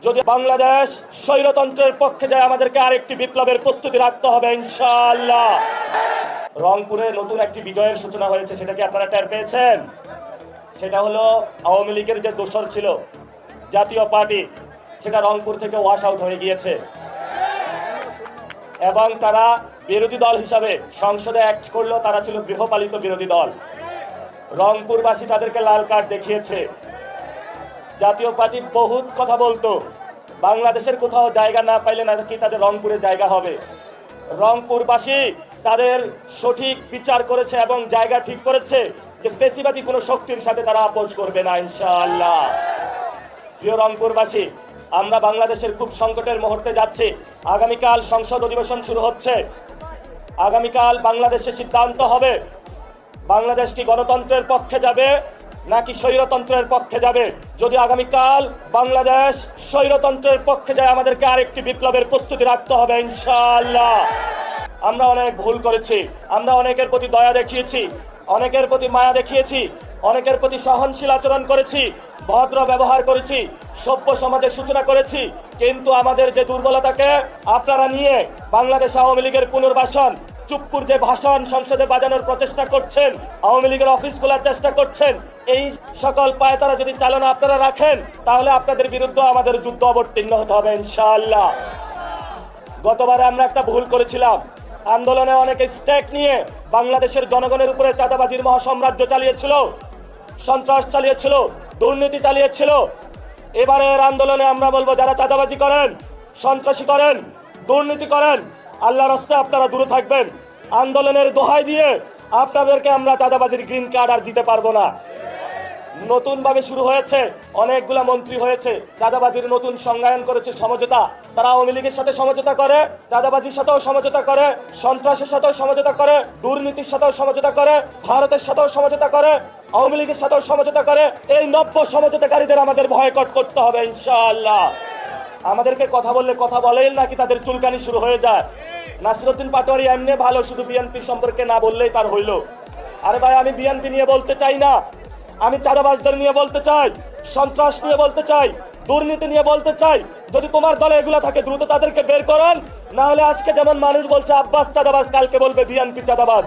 যদি বাংলাদেশ স্বৈরতন্ত্রের পক্ষে যায় আমাদেরকে আরেকটি বিপ্লবের প্রস্তুতি রাখতে হবে ইনশাআল্লাহ। রংপুরে নতুন একটি বিজয়ের সূচনা হয়েছে, সেটা কি আপনারা টের পেয়েছেন? সেটা হলো আওয়ামী লীগের যে দোসর ছিল জাতীয় পার্টি, সেটা রংপুর থেকে ওয়াশ আউট হয়ে গিয়েছে এবং তারা বিরোধী দল হিসাবে সংসদে অ্যাক্ট করলো। তারা ছিল গৃহপালিত বিরোধী দল। রংপুরবাসী তাদেরকে লাল কার্ড দেখিয়েছে। জাতীয় পার্টি বহুত কথা বলতো, বাংলাদেশের কোথাও জায়গা না পাইলে নাকি তাদের রংপুরে জায়গা হবে। রংপুরবাসী তাদের সঠিক বিচার করেছে এবং জায়গা ঠিক করেছে যে ফেসিবাদী কোনো শক্তির সাথে তারা আপোষ করবে না ইনশাআল্লাহ। প্রিয় রংপুরবাসী, আমরা বাংলাদেশের খুব সংকটের মুহূর্তে যাচ্ছি। আগামীকাল সংসদ অধিবেশন শুরু হচ্ছে। আগামীকাল বাংলাদেশে সিদ্ধান্ত হবে বাংলাদেশ কি গণতন্ত্রের পক্ষে যাবে নাকি স্বৈরতন্ত্রের পক্ষে যাবে। যদি আগামীকাল বাংলাদেশ স্বৈরতন্ত্রের পক্ষে যায় আমাদেরকে আরেকটি বিপ্লবের প্রস্তুতি রাখতে হবে ইনশাআল্লাহ। আমরা অনেক ভুল করেছি, আমরা অনেকের প্রতি দয়া দেখিয়েছি, অনেকের প্রতি মায়া দেখিয়েছি, অনেকের প্রতি সহনশীল আচরণ করেছি, ভদ্র ব্যবহার করেছি, সভ্য সমাজের সূচনা করেছি। কিন্তু আমাদের যে দুর্বলতাকে আপনারা নিয়ে বাংলাদেশ আওয়ামী লীগের পুনর্বাসন, চুপ্পুর যে ভাষণ সংসদে বাজানোর প্রচেষ্টা করছেন, আওয়ামী লীগের অফিস খোলার চেষ্টা করছেন, এই সকল পায়তারা যদি চালনা আপনারা রাখেন তাহলে আপনাদের বিরুদ্ধে আমাদের যুদ্ধ অবতীর্ণ হতে হবে ইনশাআল্লাহ। গতবারে আমরা একটা ভুল করেছিলাম, আন্দোলনে অনেকে স্টেক নিয়ে বাংলাদেশের জনগণের উপরে চাঁদাবাজির মহাসাম্রাজ্য চালিয়েছিল, সন্ত্রাস চালিয়েছিল, দুর্নীতি চালিয়েছিল। এবারের আন্দোলনে আমরা বলবো, যারা চাঁদাবাজি করেন, সন্ত্রাসী করেন, দুর্নীতি করেন, আল্লাহর রাস্তায় আপনারা দূরে থাকবেন। আন্দোলনের দোহাই দিয়ে আপনাদেরকে আমরা চাঁদাবাজির গ্রিন কার্ড আর দিতে পারবো না। নতুন ভাবে শুরু হয়েছে, অনেকগুলা মন্ত্রী হয়েছে, চাঁদাবাজির নতুন সংজ্ঞায়ন করেছে সমঝোতা। তারা আওয়ামী লীগের সাথে সমঝোতা করে, চাঁদাবাজির সাথেও সমঝোতা করে, সন্ত্রাসের সাথেও সমঝোতা করে, দুর্নীতির সাথেও সমঝোতা করে, ভারতের সাথেও সমঝোতা করে, আওয়ামী লীগের সাথেও সমঝোতা করে। এই নব্য সমঝোতাকারীদের আমাদের বয়কট করতে হবে ইনশাআল্লাহ। আমাদেরকে কথা বললে কথা বলেই নাকি তাদের চুলকানি শুরু হয়ে যায়। নাসিরউদ্দিন পাটোয়ারি এমনি ভালো, শুধু বিএনপি সম্পর্কে না বললেই তার হইল। আরে ভাই, আমি বিএনপি নিয়ে বলতে চাই না, আমি চাঁদাবাজদের নিয়ে বলতে চাই, সন্ত্রাস নিয়ে বলতে চাই, দুর্নীতি নিয়ে বলতে চাই। যদি তোমার দলে এগুলো থাকে দ্রুত তাদেরকে বের করেন, না হলে আজকে যেমন মানুষ বলছে আব্বাস চাঁদাবাজ, কালকে বলবে বিএনপি চাঁদাবাজ।